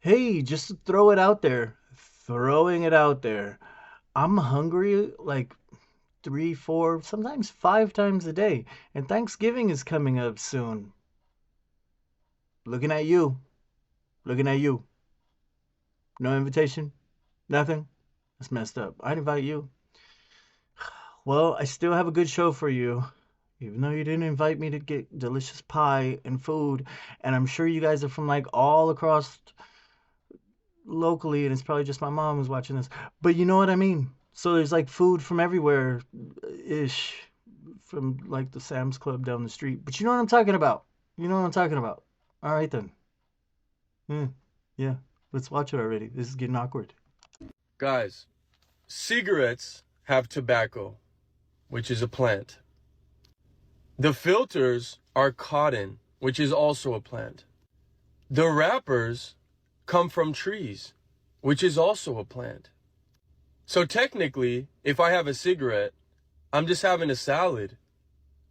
Hey, just to throw it out there, throwing it out there. I'm hungry like three, four, sometimes five times a day, and Thanksgiving is coming up soon. Looking at you, looking at you. No invitation, nothing. That's messed up. I'd invite you. Well, I still have a good show for you, even though you didn't invite me to get delicious pie and food, and I'm sure you guys are from like all across locally, and it's probably just my mom who's watching this. But you know what I mean? So there's like food from everywhere ish, from like the Sam's Club down the street. But you know what I'm talking about. You know what I'm talking about. All right then. Yeah, yeah. Let's watch it already. This is getting awkward. Guys, cigarettes have tobacco, which is a plant. The filters are cotton, which is also a plant. The wrappers come from trees, which is also a plant. So technically, if I have a cigarette, I'm just having a salad.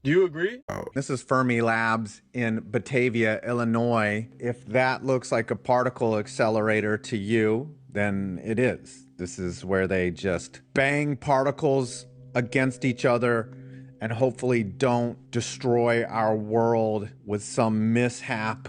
Do you agree? This is Fermi Labs in Batavia, Illinois. If that looks like a particle accelerator to you, then it is. This is where they just bang particles against each other and hopefully don't destroy our world with some mishap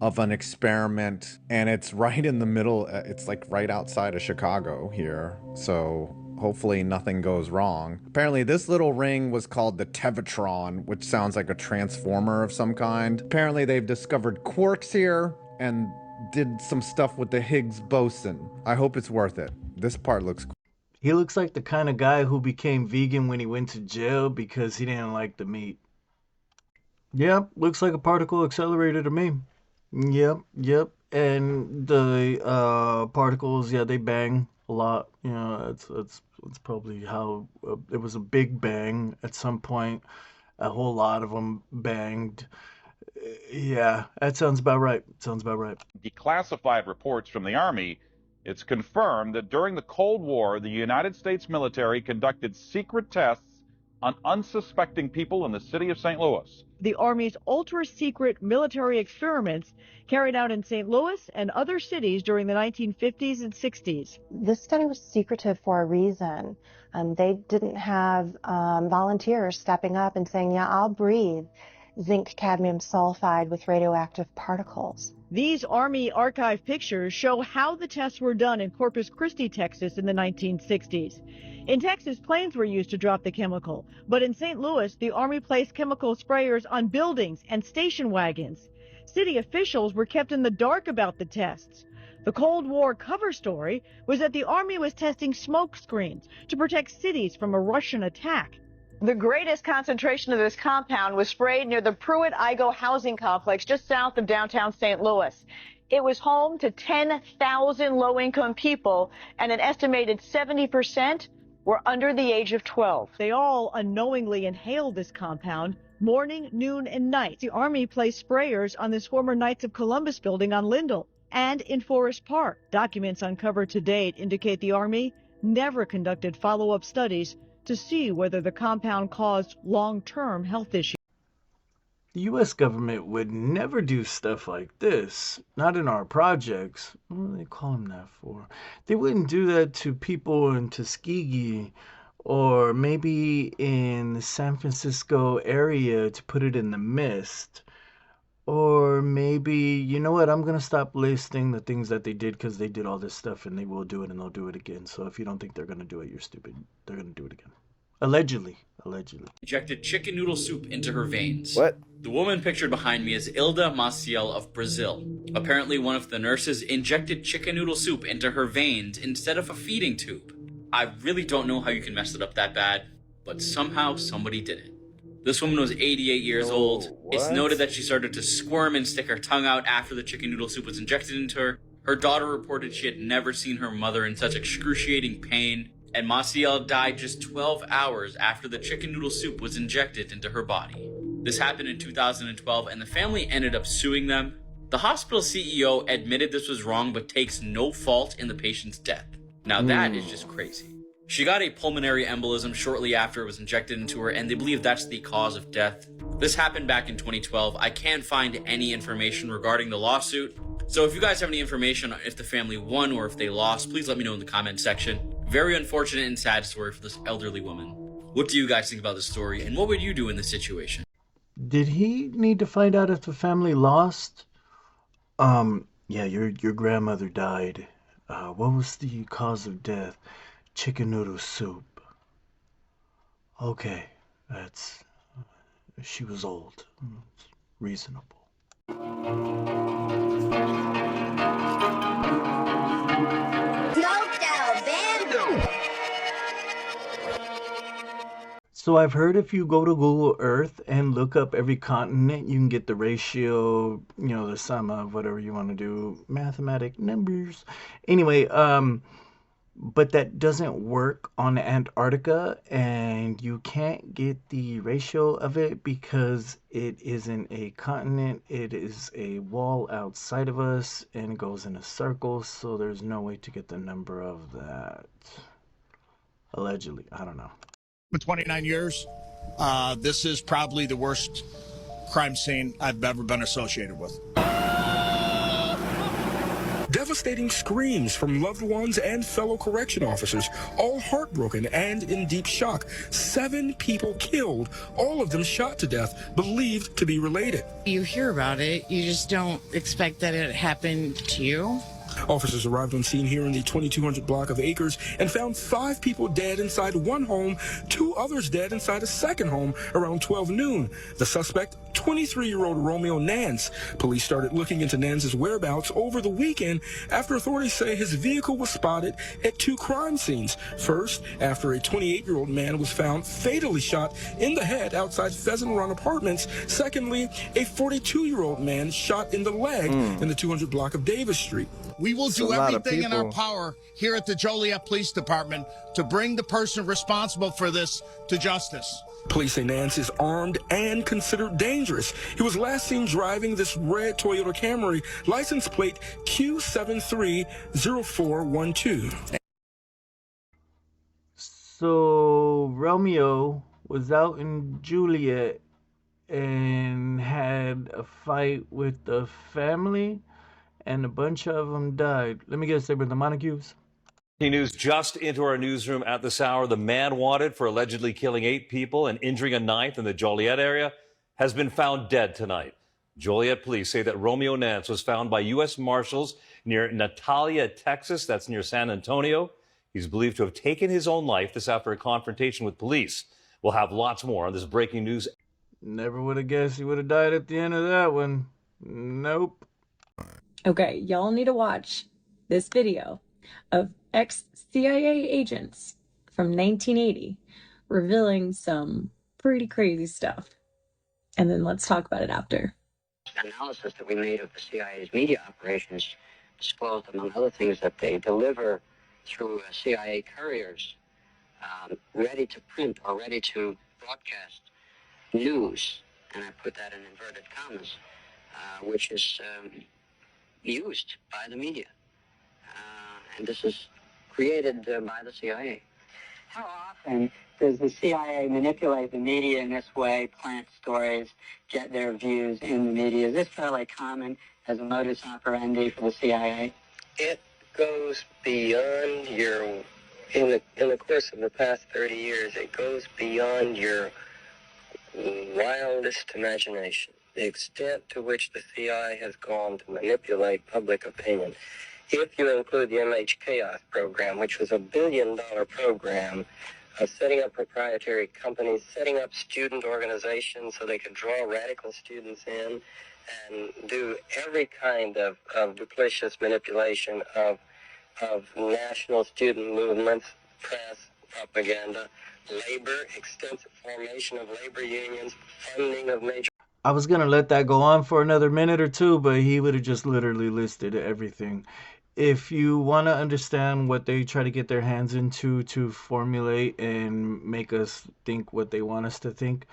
of an experiment. And it's right in the middle. It's like right outside of Chicago here. So hopefully nothing goes wrong. Apparently this little ring was called the Tevatron, which sounds like a transformer of some kind. Apparently they've discovered quarks here and did some stuff with the Higgs boson. I hope it's worth it. This part looks cool. He looks like the kind of guy who became vegan when he went to jail because he didn't like the meat. Yep, looks like a particle accelerator to me. Yep, yep. And the particles, yeah, they bang a lot. You know, it's probably how it was a big bang at some point. A whole lot of them banged. Yeah, that sounds about right. Sounds about right. Declassified reports from the Army, it's confirmed that during the Cold War, the United States military conducted secret tests on unsuspecting people in the city of St. Louis. The Army's ultra-secret military experiments carried out in St. Louis and other cities during the 1950s and 60s. This study was secretive for a reason. They didn't have volunteers stepping up and saying, yeah, I'll breathe zinc cadmium sulfide with radioactive particles. These Army archive pictures show how the tests were done in Corpus Christi, Texas in the 1960s. In Texas, planes were used to drop the chemical, but in St. Louis, the Army placed chemical sprayers on buildings and station wagons. City officials were kept in the dark about the tests. The Cold War cover story was that the Army was testing smoke screens to protect cities from a Russian attack. The greatest concentration of this compound was sprayed near the Pruitt-Igoe housing complex just south of downtown St. Louis. It was home to 10,000 low-income people, and an estimated 70% were under the age of 12. They all unknowingly inhaled this compound morning, noon, and night. The Army placed sprayers on this former Knights of Columbus building on Lindell and in Forest Park. Documents uncovered to date indicate the Army never conducted follow-up studies to see whether the compound caused long-term health issues. The US government would never do stuff like this. Not in our projects. What do they call them that for? They wouldn't do that to people in Tuskegee or maybe in the San Francisco area to put it in the mist. Or maybe, you know what, I'm going to stop listing the things that they did because they did all this stuff and they will do it and they'll do it again. So if you don't think they're going to do it, you're stupid. They're going to do it again. Allegedly. Allegedly. Injected chicken noodle soup into her veins. What? The woman pictured behind me is Ilda Maciel of Brazil. Apparently one of the nurses injected chicken noodle soup into her veins instead of a feeding tube. I really don't know how you can mess it up that bad, but somehow somebody did it. This woman was 88 years old. It's noted that she started to squirm and stick her tongue out after the chicken noodle soup was injected into her. Her daughter reported she had never seen her mother in such excruciating pain. And Maciel died just 12 hours after the chicken noodle soup was injected into her body. This happened in 2012, and the family ended up suing them. The hospital CEO admitted this was wrong, but takes no fault in the patient's death. Now that is just crazy. She got a pulmonary embolism shortly after it was injected into her, and they believe that's the cause of death. This happened back in 2012. I can't find any information regarding the lawsuit, So if you guys have any information on if the family won or if they lost, please let me know in the comment section. Very unfortunate and sad story for this elderly woman. What do you guys think about this story, and what would you do in this situation? Did he need to find out if the family lost? Yeah, your grandmother died. What was the cause of death? Chicken noodle soup. Okay, she was old. It's reasonable. So I've heard if you go to Google Earth and look up every continent, you can get the ratio, the sum of whatever you want to do, mathematic numbers. Anyway, but that doesn't work on Antarctica, and you can't get the ratio of it because it isn't a continent. It is a wall outside of us, and it goes in a circle, so there's no way to get the number of that. Allegedly, I don't know. For 29 years, this is probably the worst crime scene I've ever been associated with. Devastating screams from loved ones and fellow correction officers, all heartbroken and in deep shock. 7 people killed, all of them shot to death, believed to be related. You hear about it, you just don't expect that it happened to you. Officers arrived on scene here in the 2200 block of Acres and found 5 people dead inside one home, 2 others dead inside a second home around 12 noon. The suspect, 23-year-old Romeo Nance. Police started looking into Nance's whereabouts over the weekend after authorities say his vehicle was spotted at 2 crime scenes. First, after a 28-year-old man was found fatally shot in the head outside Pheasant Run Apartments. Secondly, a 42-year-old man shot in the leg in the 200 block of Davis Street. We will do everything in our power here at the Joliet Police Department to bring the person responsible for this to justice. Police say Nance is armed and considered dangerous. He was last seen driving this red Toyota Camry, license plate Q730412. So Romeo was out in Juliet and had a fight with the family, and a bunch of them died. Let me guess, they were the Montagues? News just into our newsroom at this hour. The man wanted for allegedly killing 8 people and injuring a 9th in the Joliet area has been found dead tonight. Joliet police say that Romeo Nance was found by U.S. Marshals near Natalia, Texas. That's near San Antonio. He's believed to have taken his own life, this after a confrontation with police. We'll have lots more on this breaking news. Never would have guessed he would have died at the end of that one. Nope. Okay, y'all need to watch this video of ex-CIA agents from 1980 revealing some pretty crazy stuff. And then let's talk about it after. Analysis that we made of the CIA's media operations disclosed, among other things, that they deliver through CIA couriers ready to print or ready to broadcast news, and I put that in inverted commas, which is used by the media. And this is created by the CIA. How often does the CIA manipulate the media in this way, plant stories, get their views in the media? Is this fairly common as a modus operandi for the CIA? It goes beyond your, in the course of the past 30 years, it goes beyond your wildest imagination. The extent to which the CIA has gone to manipulate public opinion. If you include the MH Chaos program, which was $1 billion program of setting up proprietary companies, setting up student organizations so they could draw radical students in and do every kind of duplicitous manipulation of national student movements, press, propaganda, labor, extensive formation of labor unions, funding of major... I was going to let that go on for another minute or two, but he would have just literally listed everything. If you want to understand what they try to get their hands into to formulate and make us think what they want us to think,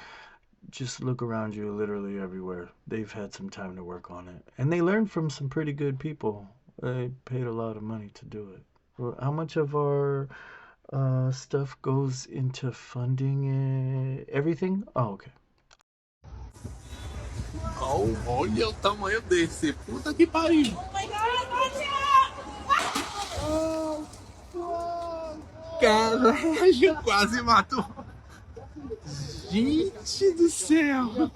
just look around you literally everywhere. They've had some time to work on it. And they learned from some pretty good people. They paid a lot of money to do it. Well, how much of our stuff goes into funding everything? Oh, okay. Oh, olha o tamanho desse. Puta que pariu. Caralho, quase matou. Gente do céu.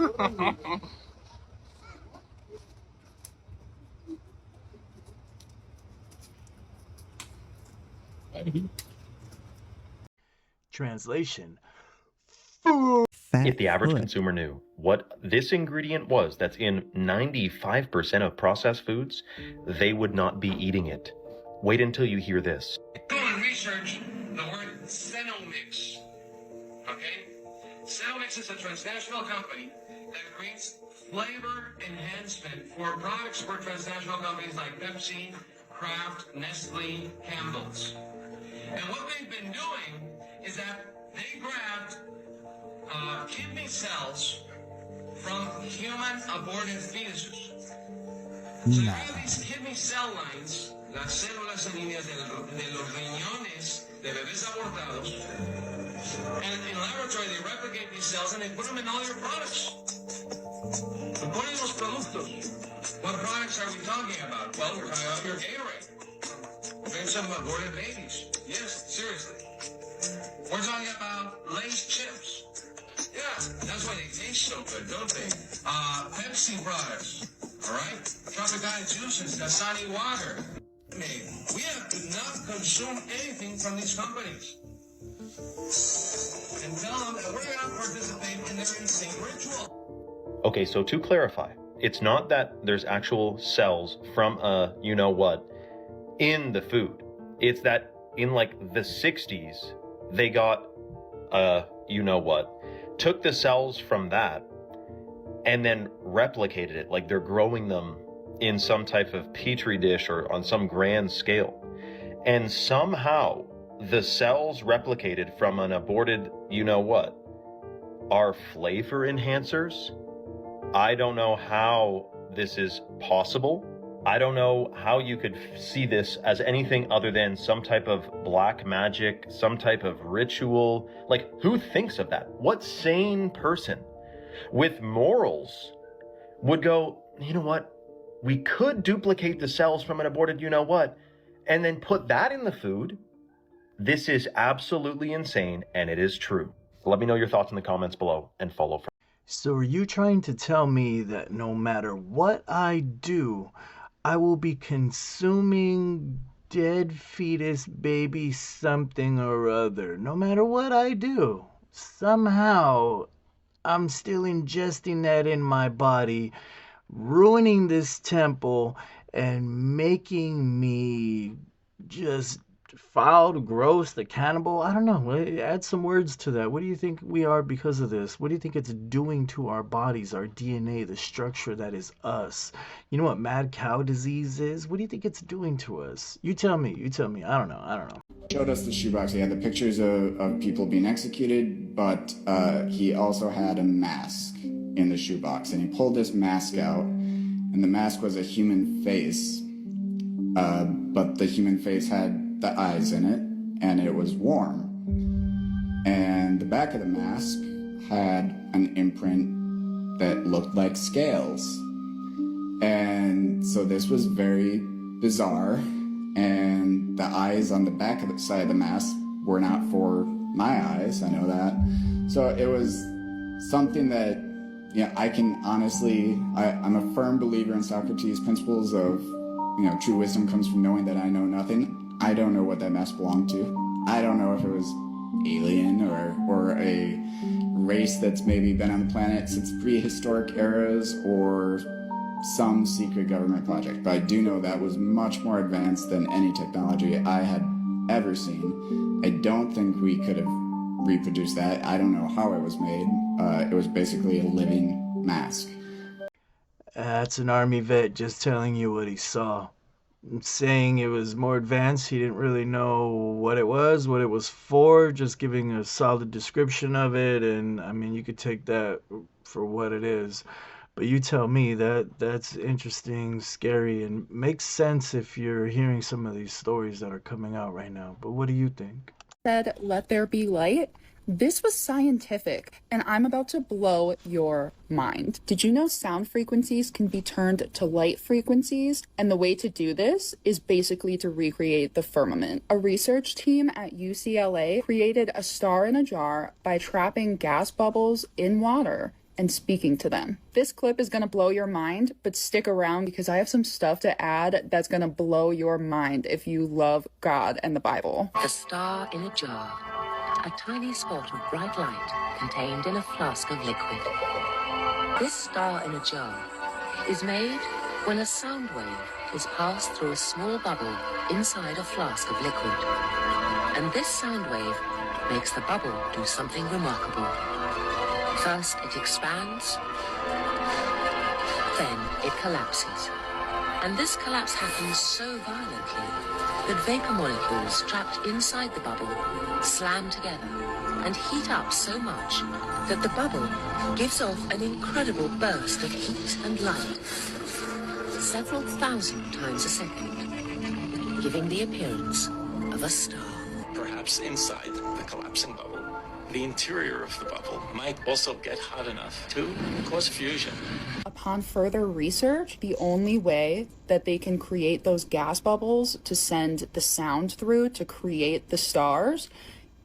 Translation. If the average consumer knew what this ingredient was that's in 95% of processed foods, they would not be eating it. Wait until you hear this. Go and research the word Cenomix. Okay? Cenomix is a transnational company that creates flavor enhancement for products for transnational companies like Pepsi, Kraft, Nestle, Campbell's. And what they've been doing is that they grabbed kidney cells from human aborted fetuses. So you have these kidney cell lines, las células sanguíneas de los riñones de bebés abortados, and in laboratory they replicate these cells and they put them in all your products. So ponen los productos. What products are we talking about? Well, we're talking about your Gatorade. Drink some aborted babies. Yes, seriously. We're talking about Lay's chips. Yeah, that's why they taste so good, don't they? Pepsi products, all right? Tropicana juices, Dasani water. We have to not consume anything from these companies. And tell them that we're going to participate in their insane ritual. Okay, so to clarify, it's not that there's actual cells from a you-know-what in the food. It's that in like the 60s, they got you-know-what, took the cells from that, and then replicated it, like they're growing them in some type of petri dish or on some grand scale. And somehow the cells replicated from an aborted you-know-what are flavor enhancers. I don't know how this is possible. I don't know how you could see this as anything other than some type of black magic, some type of ritual. Like, who thinks of that? What sane person with morals would go, you know what? We could duplicate the cells from an aborted you-know-what and then put that in the food. This is absolutely insane, and it is true. Let me know your thoughts in the comments below and follow. So are you trying to tell me that no matter what I do, I will be consuming dead fetus baby something or other? No matter what I do, somehow I'm still ingesting that in my body, ruining this temple and making me just foul, gross, the cannibal. I don't know. Add some words to that. What do you think we are because of this? What do you think it's doing to our bodies, our DNA, the structure that is us? You know what mad cow disease is? What do you think it's doing to us? You tell me. You tell me. I don't know. Showed us the shoebox. He had the pictures of people being executed, but he also had a mask in the shoebox, and he pulled this mask out, and the mask was a human face, but the human face had the eyes in it, and it was warm. And the back of the mask had an imprint that looked like scales. And so this was very bizarre, and the eyes on the back of the side of the mask were not for my eyes, I know that. So it was something that, I can honestly, I'm a firm believer in Socrates' principles of, true wisdom comes from knowing that I know nothing. I don't know what that mask belonged to. I don't know if it was alien or a race that's maybe been on the planet since prehistoric eras or some secret government project. But I do know that was much more advanced than any technology I had ever seen. I don't think we could have reproduced that. I don't know how it was made. It was basically a living mask. That's an army vet just telling you what he saw. Saying it was more advanced. He didn't really know what it was for, just giving a solid description of it. And I mean, you could take that for what it is, but you tell me. That's interesting, scary, and makes sense if you're hearing some of these stories that are coming out right now. But what do you think? said, "Let there be light," this was scientific, and I'm about to blow your mind. Did you know sound frequencies can be turned to light frequencies? And the way to do this is basically to recreate the firmament. A research team at UCLA created a star in a jar by trapping gas bubbles in water and speaking to them. This clip is gonna blow your mind, but stick around because I have some stuff to add that's gonna blow your mind if you love God and the Bible. A star in a jar. A tiny spot of bright light contained in a flask of liquid. This star in a jar is made when a sound wave is passed through a small bubble inside a flask of liquid. And this sound wave makes the bubble do something remarkable. First it expands, then it collapses. And this collapse happens so violently that vapor molecules trapped inside the bubble slam together and heat up so much that the bubble gives off an incredible burst of heat and light, several thousand times a second, giving the appearance of a star. Perhaps inside the collapsing bubble, the interior of the bubble might also get hot enough to cause fusion. Upon further research, the only way that they can create those gas bubbles to send the sound through to create the stars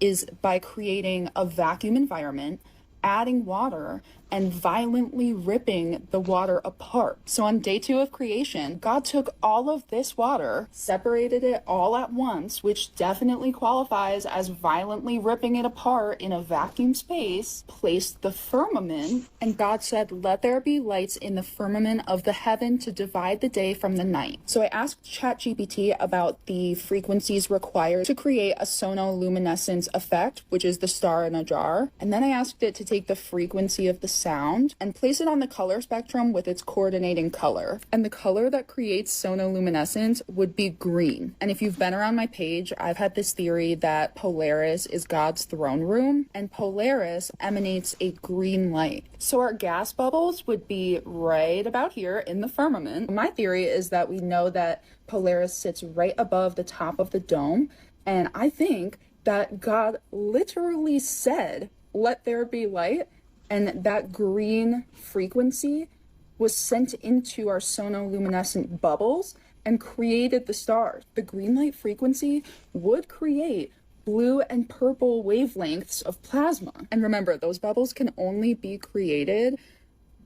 is by creating a vacuum environment, adding water, and violently ripping the water apart. So on day 2 of creation, God took all of this water, separated it all at once, which definitely qualifies as violently ripping it apart in a vacuum space, placed the firmament, and God said, "Let there be lights in the firmament of the heaven to divide the day from the night." So I asked ChatGPT about the frequencies required to create a sonoluminescence effect, which is the star in a jar. And then I asked it to take the frequency of the sound and place it on the color spectrum with its coordinating color. And the color that creates sonoluminescence would be green. And if you've been around my page, I've had this theory that Polaris is God's throne room, and Polaris emanates a green light. So our gas bubbles would be right about here in the firmament. My theory is that we know that Polaris sits right above the top of the dome, and I think that God literally said, "Let there be light," and that green frequency was sent into our sonoluminescent bubbles and created the stars. The green light frequency would create blue and purple wavelengths of plasma. And remember, those bubbles can only be created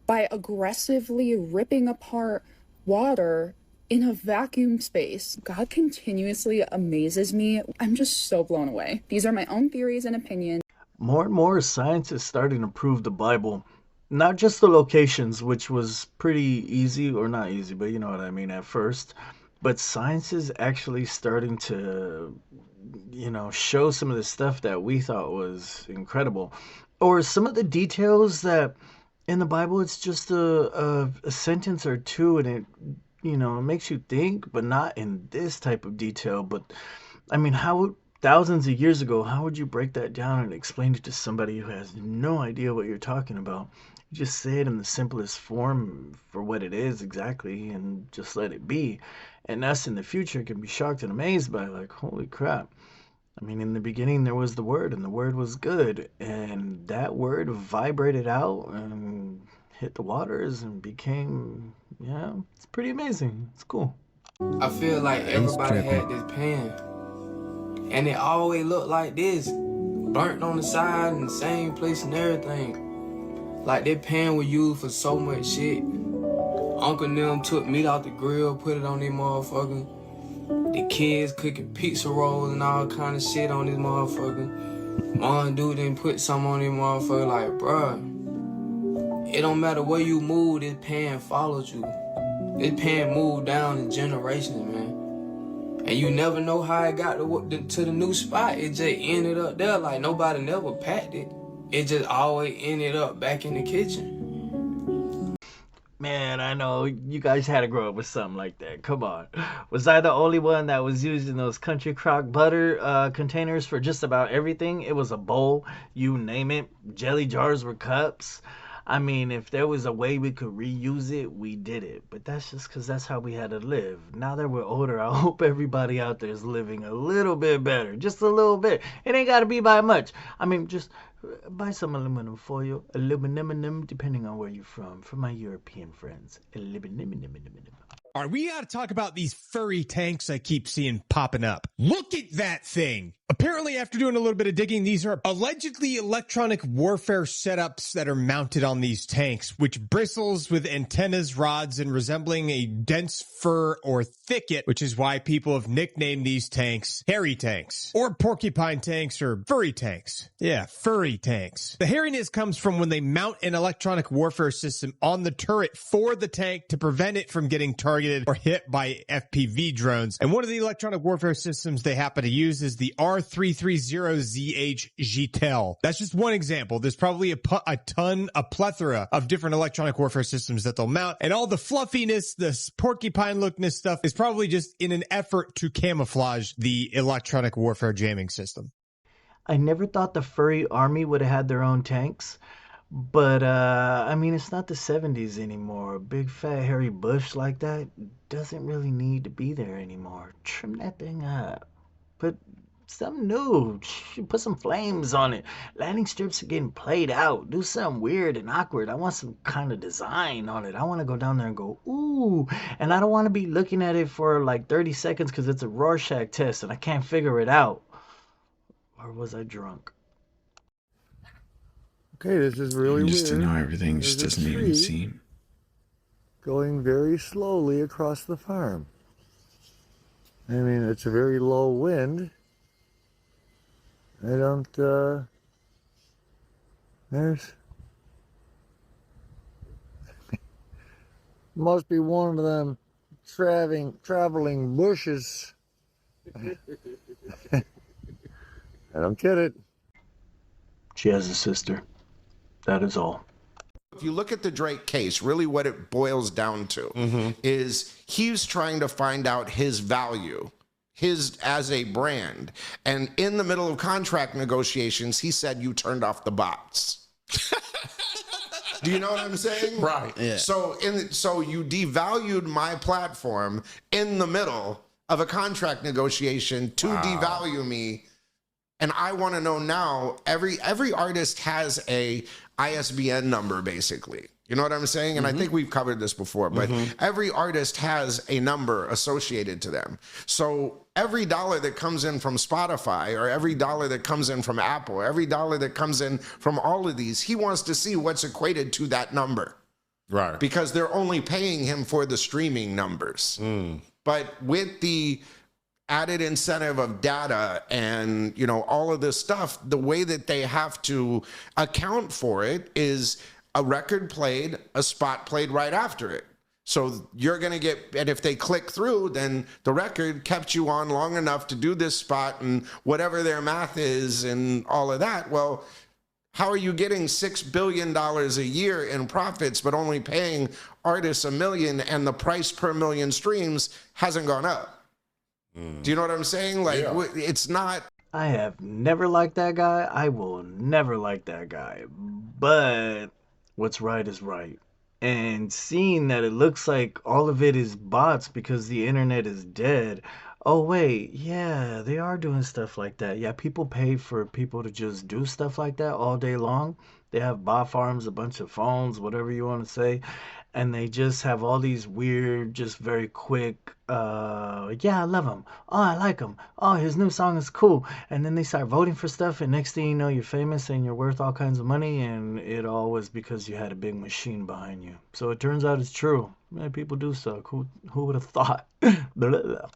by aggressively ripping apart water in a vacuum space. God continuously amazes me. I'm just so blown away. These are my own theories and opinions. More and more science is starting to prove the Bible. Not just the locations, which was pretty easy, or not easy, but you know what I mean at first. But science is actually starting to, show some of the stuff that we thought was incredible. Or some of the details that in the Bible, it's just a sentence or two, and it, it makes you think, but not in this type of detail. But I mean, thousands of years ago, how would you break that down and explain it to somebody who has no idea what you're talking about? You just say it in the simplest form for what it is exactly and just let it be. And us in the future can be shocked and amazed by, like, holy crap. I mean, in the beginning there was the Word, and the Word was good. And that Word vibrated out and hit the waters and became, it's pretty amazing. It's cool. I feel like everybody had this pan. And it always looked like this, burnt on the side in the same place and everything. Like that pan was used for so much shit. Uncle and them took meat out the grill, put it on this motherfucker. The kids cooking pizza rolls and all kind of shit on this motherfucker. Mom dude didn't put something on this motherfucker. Like, bruh, it don't matter where you move, this pan follows you. This pan moved down in generations, man. And you never know how it got to the new spot. It just ended up there. Like, nobody never packed it. It just always ended up back in the kitchen. Man, I know you guys had to grow up with something like that. Come on. Was I the only one that was using those Country Crock butter containers for just about everything? It was a bowl, you name it. Jelly jars were cups. I mean, if there was a way we could reuse it, we did it. But that's just because that's how we had to live. Now that we're older, I hope everybody out there is living a little bit better. Just a little bit. It ain't got to be by much. I mean, just buy some aluminum foil, aluminum, depending on where you're from. For my European friends, aluminum. All right, we got to talk about these furry tanks I keep seeing popping up. Look at that thing. Apparently, after doing a little bit of digging, these are allegedly electronic warfare setups that are mounted on these tanks, which bristles with antennas, rods, and resembling a dense fur or thicket, which is why people have nicknamed these tanks hairy tanks, or porcupine tanks, or furry tanks. Yeah, furry tanks. The hairiness comes from when they mount an electronic warfare system on the turret for the tank to prevent it from getting targeted or hit by FPV drones. And one of the electronic warfare systems they happen to use is the R330ZH GTEL. That's just one example. There's probably a plethora of different electronic warfare systems that they'll mount. And all the fluffiness, the porcupine lookness stuff is probably just in an effort to camouflage the electronic warfare jamming system. I never thought the furry army would have had their own tanks. But, I mean, it's not the 70s anymore. A big, fat, hairy bush like that doesn't really need to be there anymore. Trim that thing up. Put something new. Put some flames on it. Landing strips are getting played out. Do something weird and awkward. I want some kind of design on it. I want to go down there and go, ooh. And I don't want to be looking at it for like 30 seconds because it's a Rorschach test and I can't figure it out. Or was I drunk? Okay, this is really weird. Just to know everything just doesn't even seem. Going very slowly across the farm. I mean, it's a very low wind. I don't, there's... Must be one of them traveling bushes. I don't get it. She has a sister. That is all. If you look at the Drake case, really what it boils down to is he's trying to find out his value, his as a brand. And in the middle of contract negotiations, he said, you turned off the bots. Do you know what I'm saying? Right. Yeah. So you devalued my platform in the middle of a contract negotiation to devalue me. And I want to know now, every artist has a ISBN number, basically. You know what I'm saying? And I think we've covered this before, but every artist has a number associated to them. So every dollar that comes in from Spotify, or every dollar that comes in from Apple, every dollar that comes in from all of these, he wants to see what's equated to that number. Right. Because they're only paying him for the streaming numbers. But with the added incentive of data and, you know, all of this stuff, the way that they have to account for it is a record played, a spot played right after it. So you're going to get, and if they click through, then the record kept you on long enough to do this spot and whatever their math is and all of that. Well, how are you getting $6 billion a year in profits, but only paying artists $1 million and the price per million streams hasn't gone up? Do you know what I'm saying? Like, it's not. I have never liked that guy. I will never like that guy. But what's right is right. And seeing that it looks like all of it is bots because the internet is dead. Oh, wait. Yeah, they are doing stuff like that. Yeah, people pay for people to just do stuff like that all day long. They have bot farms, a bunch of phones, whatever you want to say. And they just have all these weird, just very quick, yeah, I love him. Oh, I like him. Oh, his new song is cool. And then they start voting for stuff, and next thing you know, you're famous and you're worth all kinds of money, and it all was because you had a big machine behind you. So it turns out it's true. Man, people do suck. Who would have thought? Blah, blah, blah.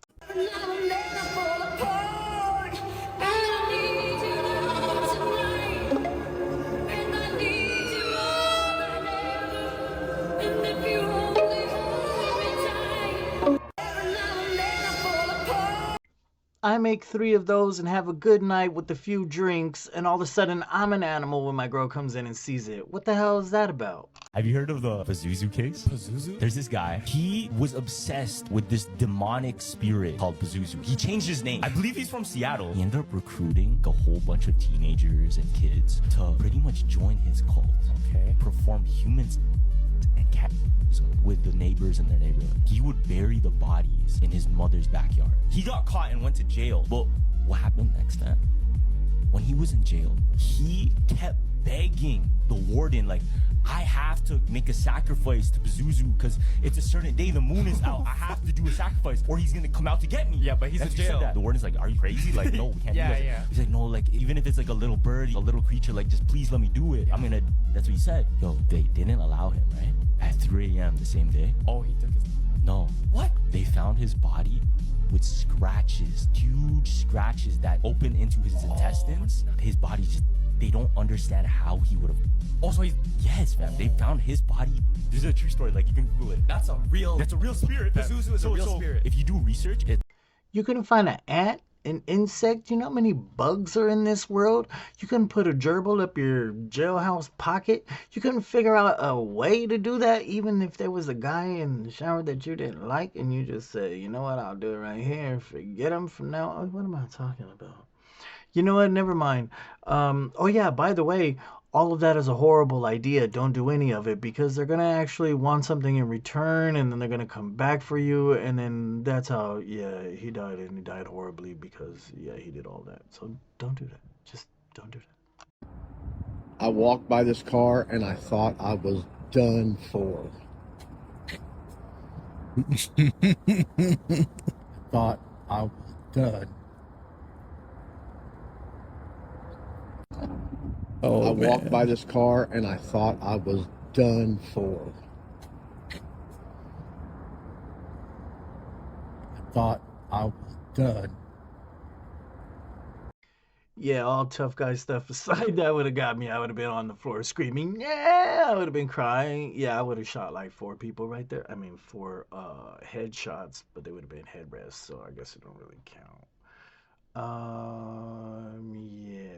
I make 3 of those and have a good night with a few drinks, and all of a sudden I'm an animal when my girl comes in and sees it. What the hell is that about? Have you heard of the Pazuzu case? Pazuzu? There's this guy. He was obsessed with this demonic spirit called Pazuzu. He changed his name. I believe he's from Seattle. He ended up recruiting a whole bunch of teenagers and kids to pretty much join his cult. Okay. Perform humans and cats with the neighbors in their neighborhood. He would bury the bodies in his mother's backyard. He got caught and went to jail. But what happened next time? When he was in jail, he kept begging the warden, like, I have to make a sacrifice to Pazuzu because it's a certain day, the moon is out. I have to do a sacrifice or he's gonna come out to get me. Yeah, but he's in jail. The warden's like, are you crazy? Like, no, we can't do that. Yeah. He's like, no, like, even if it's like a little bird, a little creature, like, just please let me do it. That's what he said. Yo, they didn't allow him, right? At 3 a.m. the same day. Oh, he took his... No. What? They found his body with scratches, huge scratches that open into his intestines. His body just, they don't understand how he would have. Oh, so he's... Yes, fam. They found his body. This is a true story. Like, you can Google it. That's a real spirit, fam. Pazuzu is a real spirit. If you do research, You couldn't find an ant, an insect? You know how many bugs are in this world? You couldn't put a gerbil up your jailhouse pocket? You couldn't figure out a way to do that, even if there was a guy in the shower that you didn't like, and you just say, you know what, I'll do it right here. Forget him from now on. What am I talking about? You know what? Never mind. Oh yeah, by the way, all of that is a horrible idea. Don't do any of it because they're going to actually want something in return and then they're going to come back for you. And then that's how, yeah, he died and he died horribly because, yeah, he did all that. So don't do that. Just don't do that. I walked by this car and I thought I was done for. Thought I was done. I walked by this car and I thought I was done for. I thought I was done. Yeah, all tough guy stuff aside, that would have got me. I would have been on the floor screaming, yeah, I would have been crying. Yeah, I would have shot like 4 people right there. I mean, 4 headshots, but they would have been headrests, so I guess it don't really count. Yeah.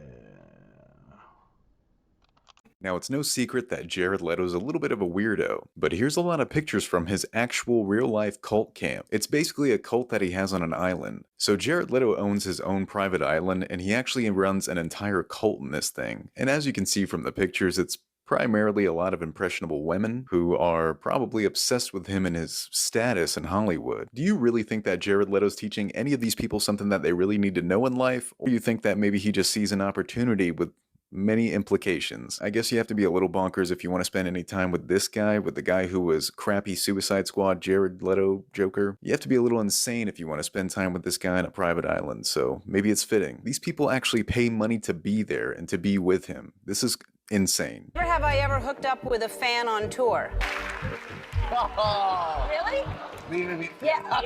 Now, it's no secret that Jared Leto's a little bit of a weirdo, but here's a lot of pictures from his actual real-life cult camp. It's basically a cult that he has on an island. So Jared Leto owns his own private island, and he actually runs an entire cult in this thing. And as you can see from the pictures, it's primarily a lot of impressionable women who are probably obsessed with him and his status in Hollywood. Do you really think that Jared Leto's teaching any of these people something that they really need to know in life? Or do you think that maybe he just sees an opportunity with many implications? I guess you have to be a little bonkers if you want to spend any time with this guy, with the guy who was crappy Suicide Squad, Jared Leto Joker. You have to be a little insane if you want to spend time with this guy on a private island, so maybe it's fitting. These people actually pay money to be there and to be with him. This is insane. Never have I ever hooked up with a fan on tour. Really? Yeah.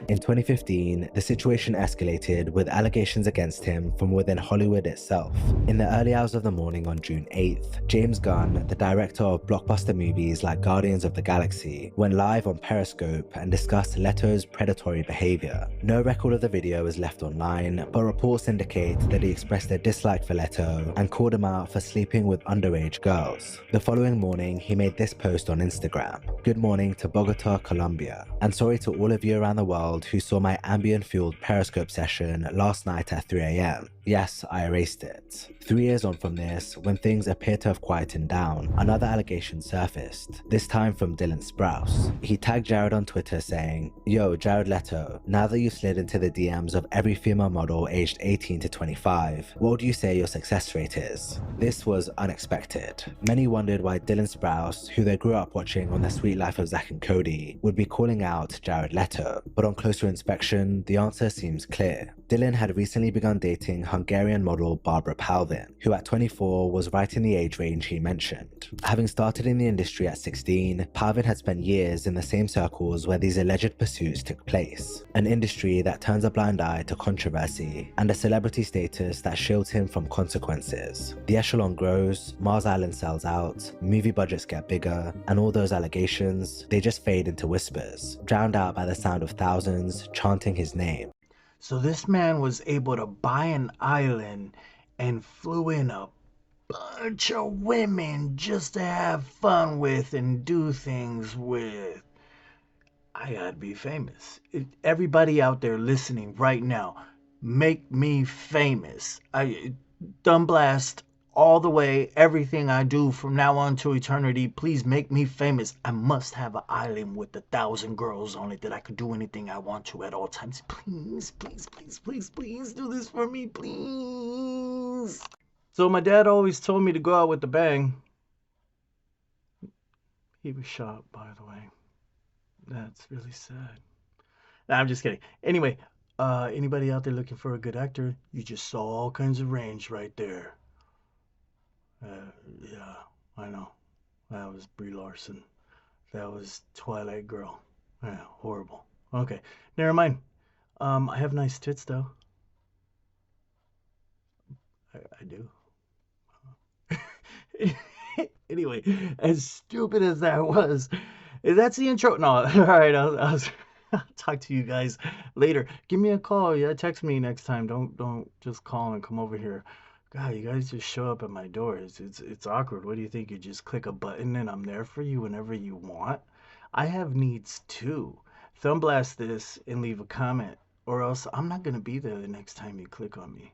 In 2015, the situation escalated with allegations against him from within Hollywood itself. In the early hours of the morning on June 8th, James Gunn, the director of blockbuster movies like Guardians of the Galaxy, went live on Periscope and discussed Leto's predatory behavior. No record of the video is left online, but reports indicate that he expressed a dislike for Leto and called him out for sleeping with underage girls. The following morning, he made this post on Instagram. Good morning to Bogota, Colombia, and sorry to all of you around the world who saw my ambient-fueled Periscope session last night at 3 a.m. Yes, I erased it. 3 years on from this, when things appear to have quietened down, another allegation surfaced, this time from Dylan Sprouse. He tagged Jared on Twitter saying, "Yo, Jared Leto, now that you slid into the DMs of every female model aged 18 to 25, what would you say your success rate is?" This was unexpected. Many wondered why Dylan Sprouse, who they grew up watching on The Sweet Life of Zack and Cody, would be calling out Jared Leto, but on closer inspection, the answer seems clear. Dylan had recently begun dating Hungarian model Barbara Palvin, who at 24 was right in the age range he mentioned. Having started in the industry at 16, Palvin had spent years in the same circles where these alleged pursuits took place, an industry that turns a blind eye to controversy and a celebrity status that shields him from consequences. The echelon grows, Mars Island sells out, movie budgets get bigger, and all those allegations, they just fade into whispers, drowned out by the sound of thousands chanting his name. So this man was able to buy an island and flew in a bunch of women just to have fun with and do things with. I gotta be famous. Everybody out there listening right now, make me famous. Dumb Blast all the way, everything I do from now on to eternity, please make me famous. I must have an island with 1,000 girls on it that I could do anything I want to at all times. Please, please, please, please, please do this for me, please. So my dad always told me to go out with a bang. He was shot, by the way. That's really sad. Nah, I'm just kidding. Anyway, anybody out there looking for a good actor, you just saw all kinds of range right there. Yeah, I know. That was Brie Larson. That was Twilight Girl. Yeah, horrible. Okay, never mind. I have nice tits, though. I do. Anyway, as stupid as that was, that's the intro. No, all right, I'll talk to you guys later. Give me a call. Yeah, text me next time. Don't just call and come over here. God, you guys just show up at my door. It's awkward. What do you think? You just click a button and I'm there for you whenever you want? I have needs too. Thumb blast this and leave a comment, or else I'm not gonna be there the next time you click on me.